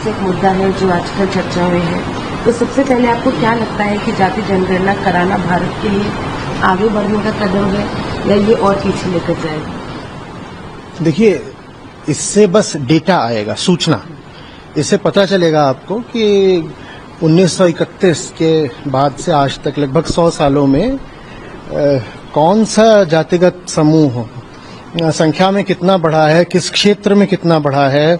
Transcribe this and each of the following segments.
से एक मुद्दा है जो आजकल चर्चा में है। तो सबसे पहले आपको क्या लगता है कि जाति जनगणना कराना भारत के लिए आगे बढ़ने का कदम है या ये और पीछे लेकर जाएगा? देखिए, इससे बस डेटा आएगा, सूचना। इससे पता चलेगा आपको कि 1931 के बाद से आज तक लगभग 100 सालों में कौन सा जातिगत समूह संख्या में कितना बढ़ा है, किस क्षेत्र में कितना बढ़ा है,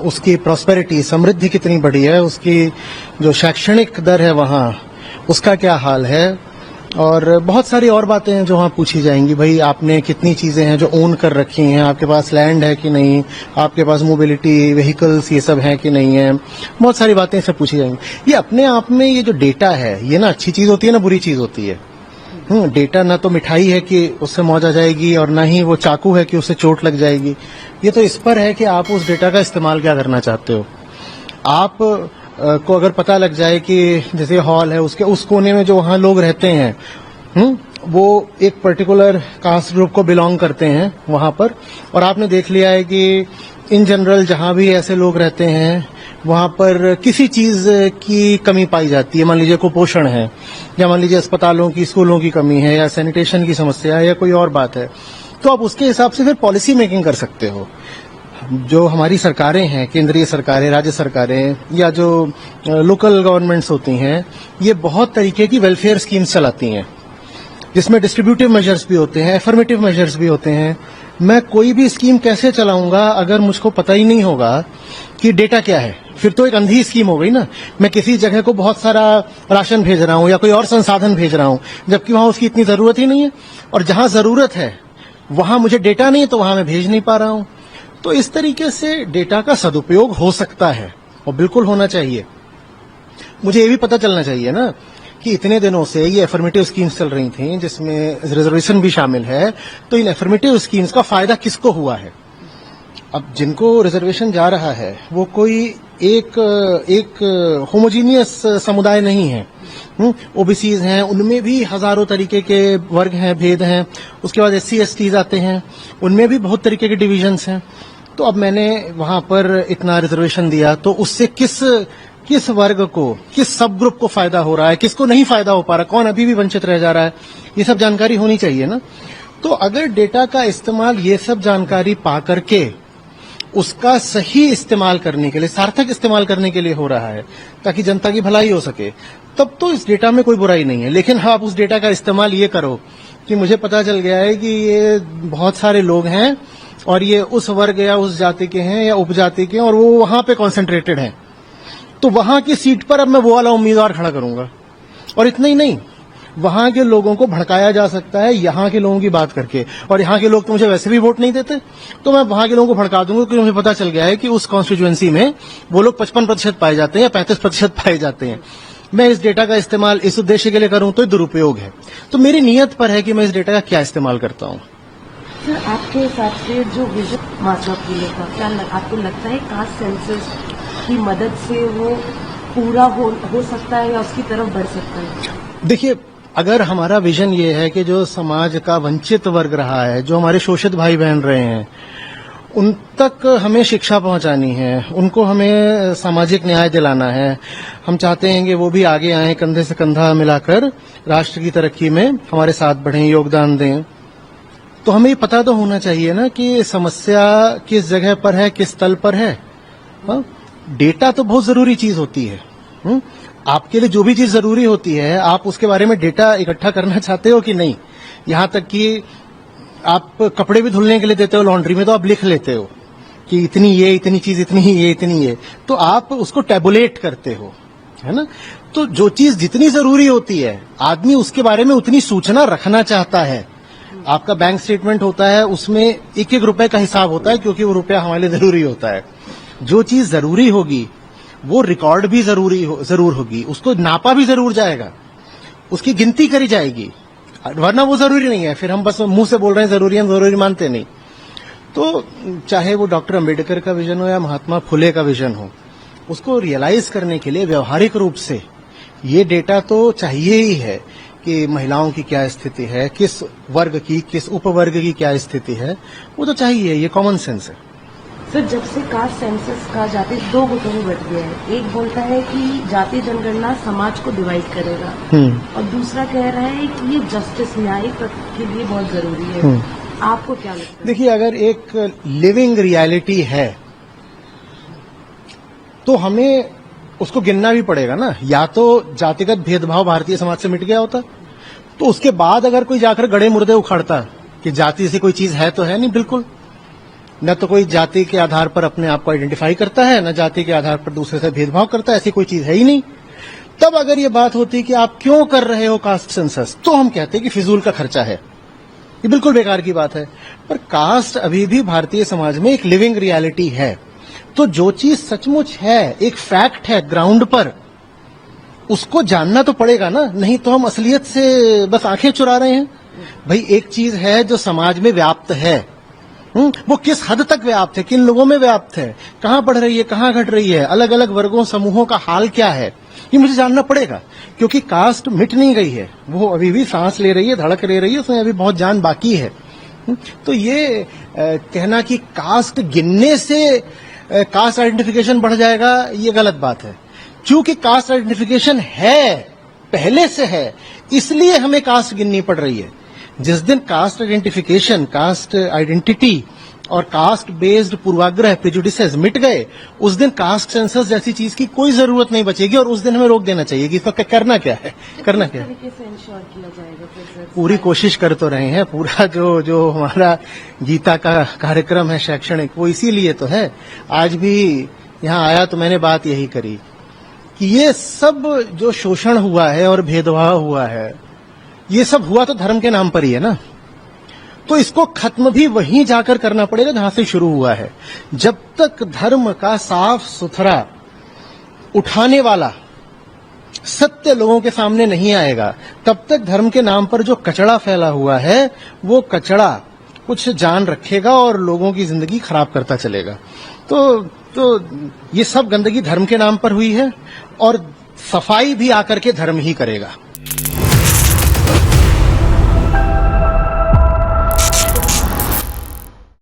उसकी प्रॉस्पेरिटी, समृद्धि कितनी बढ़ी है, उसकी जो शैक्षणिक दर है वहाँ उसका क्या हाल है, और बहुत सारी और बातें हैं जो वहाँ पूछी जाएंगी। भाई, आपने कितनी चीजें हैं जो ओन कर रखी हैं, आपके पास लैंड है कि नहीं, आपके पास मोबिलिटी व्हीकल्स ये सब है कि नहीं है, बहुत सारी बातें इससे पूछी जाएंगी। ये अपने आप में ये जो डेटा है ये ना अच्छी चीज होती है ना बुरी चीज होती है। डेटा ना तो मिठाई है कि उससे मौज आ जाएगी और ना ही वो चाकू है कि उससे चोट लग जाएगी। ये तो इस पर है कि आप उस डेटा का इस्तेमाल क्या करना चाहते हो। आप को अगर पता लग जाए कि जैसे हॉल है उसके उस कोने में जो वहां लोग रहते हैं वो एक पर्टिकुलर कास्ट ग्रुप को बिलोंग करते हैं वहां पर, और आपने देख लिया है कि इन जनरल जहां भी ऐसे लोग रहते हैं वहां पर किसी चीज की कमी पाई जाती है, मान लीजिए कुपोषण है, या मान लीजिए अस्पतालों की, स्कूलों की कमी है, या सैनिटेशन की समस्या है, या कोई और बात है, तो आप उसके हिसाब से फिर पॉलिसी मेकिंग कर सकते हो। जो हमारी सरकारें हैं, केंद्रीय सरकारें, राज्य सरकारें, या जो लोकल गवर्नमेंट्स होती हैं, ये बहुत तरीके की वेलफेयर स्कीम्स चलाती हैं जिसमें डिस्ट्रीब्यूटिव मेजर्स भी होते हैं, एफर्मेटिव मेजर्स भी होते हैं। मैं कोई भी स्कीम कैसे चलाऊंगा अगर मुझको पता ही नहीं होगा कि डेटा क्या है? फिर तो एक अंधी स्कीम हो गई ना। मैं किसी जगह को बहुत सारा राशन भेज रहा हूं या कोई और संसाधन भेज रहा हूं जबकि वहां उसकी इतनी जरूरत ही नहीं है, और जहां जरूरत है वहां मुझे डेटा नहीं है तो वहां मैं भेज नहीं पा रहा हूं। तो इस तरीके से डेटा का सदुपयोग हो सकता है और बिल्कुल होना चाहिए। मुझे ये भी पता चलना चाहिए ना कि इतने दिनों से ये एफर्मेटिव स्कीम्स चल रही थी जिसमें रिजर्वेशन भी शामिल है, तो इन एफर्मेटिव स्कीम्स का फायदा किसको हुआ है। अब जिनको रिजर्वेशन जा रहा है वो कोई एक होमोजीनियस समुदाय नहीं है। ओबीसीज हैं, उनमें भी हजारों तरीके के वर्ग हैं, भेद हैं। उसके बाद SC STs आते हैं, उनमें भी बहुत तरीके के डिविजन्स हैं। तो अब मैंने वहां पर इतना रिजर्वेशन दिया तो उससे किस वर्ग को, किस सब ग्रुप को फायदा हो रहा है, किसको नहीं फायदा हो पा रहा, कौन अभी भी वंचित रह जा रहा है, ये सब जानकारी होनी चाहिए ना। तो अगर डेटा का इस्तेमाल ये सब जानकारी पा करके उसका सही इस्तेमाल करने के लिए, सार्थक इस्तेमाल करने के लिए हो रहा है ताकि जनता की भलाई हो सके, तब तो इस डेटा में कोई बुराई नहीं है। लेकिन हाँ, आप उस डेटा का इस्तेमाल ये करो कि मुझे पता चल गया है कि ये बहुत सारे लोग हैं और ये उस वर्ग या उस जाति के हैं या उपजाति के हैं और वो वहां पे कॉन्सेंट्रेटेड हैं, तो वहां की सीट पर अब मैं वो वाला उम्मीदवार खड़ा करूंगा। और इतना ही नहीं, वहां के लोगों को भड़काया जा सकता है यहाँ के लोगों की बात करके, और यहाँ के लोग तो मुझे वैसे भी वोट नहीं देते, तो मैं वहां के लोगों को भड़का दूंगा क्योंकि मुझे पता चल गया है कि उस कॉन्स्टिट्यूएंसी में वो लोग 55% पाए जाते हैं या 35% पाए जाते हैं। मैं इस डेटा का इस्तेमाल इस उद्देश्य के लिए करूं तो दुरुपयोग है। तो मेरी नीयत पर है कि मैं इस डेटा का क्या इस्तेमाल करता हूं। सर, आपके हिसाब से जो विजन महात्मा फुले का क्या आपको लगता है कास्ट सेंसस की मदद से वो पूरा हो सकता है या उसकी तरफ बढ़ सकता है? देखिए, अगर हमारा विजन ये है कि जो समाज का वंचित वर्ग रहा है, जो हमारे शोषित भाई बहन रहे हैं, उन तक हमें शिक्षा पहुंचानी है, उनको हमें सामाजिक न्याय दिलाना है, हम चाहते हैं कि वो भी आगे आए, कंधे से कंधा मिलाकर राष्ट्र की तरक्की में हमारे साथ बढ़ें, योगदान दें, तो हमें ये पता तो होना चाहिए ना कि समस्या किस जगह पर है, किस तल पर है। डेटा तो बहुत जरूरी चीज होती है। आपके लिए जो भी चीज जरूरी होती है आप उसके बारे में डेटा इकट्ठा करना चाहते हो कि नहीं। यहां तक कि आप कपड़े भी धुलने के लिए देते हो लॉन्ड्री में, तो आप लिख लेते हो कि इतनी ये, इतनी चीज, इतनी ये, इतनी ये, तो आप उसको टैबुलेट करते हो, है ना। तो जो चीज जितनी जरूरी होती है आदमी उसके बारे में उतनी सूचना रखना चाहता है। आपका बैंक स्टेटमेंट होता है, उसमें एक एक रुपए का हिसाब होता है क्योंकि वो रुपया हमारे लिए जरूरी होता है। जो चीज जरूरी होगी वो रिकॉर्ड भी जरूर होगी, उसको नापा भी जरूर जाएगा, उसकी गिनती करी जाएगी, वरना वो जरूरी नहीं है। फिर हम बस मुंह से बोल रहे हैं जरूरी, हम जरूरी मानते नहीं। तो चाहे वो डॉक्टर अंबेडकर का विजन हो या महात्मा फुले का विजन हो, उसको रियलाइज करने के लिए व्यवहारिक रूप से ये डेटा तो चाहिए ही है कि महिलाओं की क्या स्थिति है, किस वर्ग की, किस उपवर्ग की क्या स्थिति है, वो तो चाहिए, ये कॉमन सेंस है। सर, जब से कास्ट सेंसस का जाति दो गुटों में बट गया है, एक बोलता है कि जाति जनगणना समाज को डिवाइड करेगा और दूसरा कह रहा है कि ये जस्टिस न्याय के लिए बहुत जरूरी है। आपको क्या लगता है? देखिए, अगर एक लिविंग रियलिटी है तो हमें उसको गिनना भी पड़ेगा ना। या तो जातिगत भेदभाव भारतीय समाज से मिट गया होता, तो उसके बाद अगर कोई जाकर गड़े मुर्दे उखाड़ता कि जाति से कोई चीज है तो है नहीं, बिल्कुल न तो कोई जाति के आधार पर अपने आप को आइडेंटिफाई करता है, न जाति के आधार पर दूसरे से भेदभाव करता है, ऐसी कोई चीज है ही नहीं। तब अगर ये बात होती कि आप क्यों कर रहे हो कास्ट सेंसस, तो हम कहते हैं कि फिजूल का खर्चा है, ये बिल्कुल बेकार की बात है। पर कास्ट अभी भी भारतीय समाज में एक लिविंग रियलिटी है, तो जो चीज सचमुच है, एक फैक्ट है ग्राउंड पर, उसको जानना तो पड़ेगा ना, नहीं तो हम असलियत से बस आंखें चुरा रहे हैं। भाई, एक चीज है जो समाज में व्याप्त है, वो किस हद तक व्याप्त है, किन लोगों में व्याप्त है, कहां बढ़ रही है, कहां घट रही है, अलग अलग वर्गों समूहों का हाल क्या है, ये मुझे जानना पड़ेगा। क्योंकि कास्ट मिट नहीं गई है, वो अभी भी सांस ले रही है, धड़क ले रही है, उसमें अभी बहुत जान बाकी है। तो ये कहना कि कास्ट गिनने से कास्ट आइडेंटिफिकेशन बढ़ जाएगा, ये गलत बात है। क्योंकि कास्ट आइडेंटिफिकेशन है, पहले से है, इसलिए हमें कास्ट गिननी पड़ रही है। जिस दिन कास्ट आइडेंटिफिकेशन, कास्ट आइडेंटिटी और कास्ट बेस्ड पूर्वाग्रह, प्रेजुडिसेस मिट गए, उस दिन कास्ट सेंसस जैसी चीज की कोई जरूरत नहीं बचेगी और उस दिन हमें रोक देना चाहिए कि इसका करना क्या है, करना क्या है। तरीके से इंश्योर किया जाएगा फिर सर? पूरी कोशिश कर तो रहे हैं, पूरा जो हमारा गीता का कार्यक्रम है शैक्षणिक, वो इसीलिए तो है। आज भी यहाँ आया तो मैंने बात यही करी कि ये सब जो शोषण हुआ है और भेदभाव हुआ है, ये सब हुआ तो धर्म के नाम पर ही है ना। तो इसको खत्म भी वहीं जाकर करना पड़ेगा जहां से शुरू हुआ है। जब तक धर्म का साफ सुथरा उठाने वाला सत्य लोगों के सामने नहीं आएगा, तब तक धर्म के नाम पर जो कचड़ा फैला हुआ है, वो कचड़ा कुछ जान रखेगा और लोगों की जिंदगी खराब करता चलेगा। तो ये सब गंदगी धर्म के नाम पर हुई है और सफाई भी आकर के धर्म ही करेगा।